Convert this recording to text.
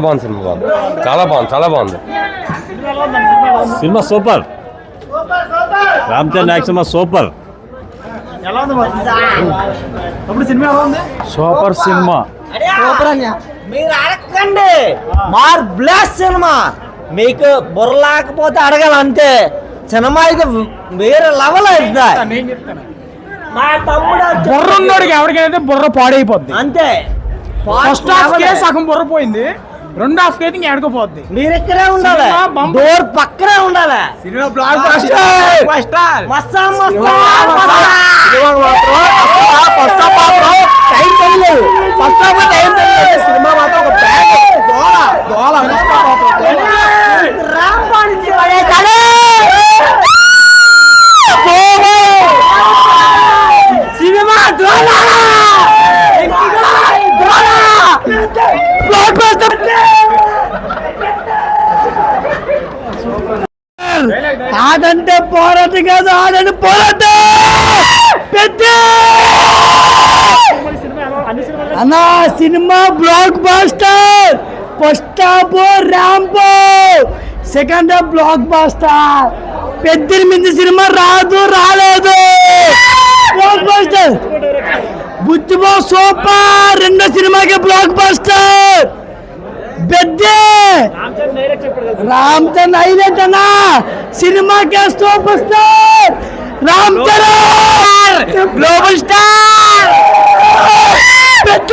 బాగుంది సినిమా బాగుంది చాలా బాగుంది cinema super. Ram Charan action super. Super cinema. మీరు అడగండి మార్ బ్లాస్ సినిమా. మీకు బుర్ర లేకపోతే అడగాలంతే. సినిమా అయితే వేరే లెవెల్ అవుతుంది. మా తమ్ముడు బుర్ర ఉన్నోడికి ఎవరికైతే బుర్ర పాడైపోద్ది అంతే. ఫస్ట్ హాఫ్ కే సగం బుర్ర పోయింది, రెండో హాఫ్ కే ఇంకా ఎడకపోద్ది. మీరు ఇక్కడే ఉండాలి, డోర్ పక్కనే ఉండాలి. Cinema blockbuster. మస్తా మస్తా సినిమా మాత్రం ఒక రాంబాణి సినిమా ఆడంటే పోరాటం కాదు, ఆడంటే పోరాటం. పెద్ద అన్నా cinema blockbuster. First half ర్యాంపో, second half blockbuster. 18 cinema రాలేదు. Blockbuster. బుచ్చిబో సూపర్. రెండో సినిమాకి బ్లాక్ బాస్టర్. పెద్దే రామ్ చరణ్ హైలైట్ అన్నా. సినిమాకే super star Ram Charan, global star. పెద్ద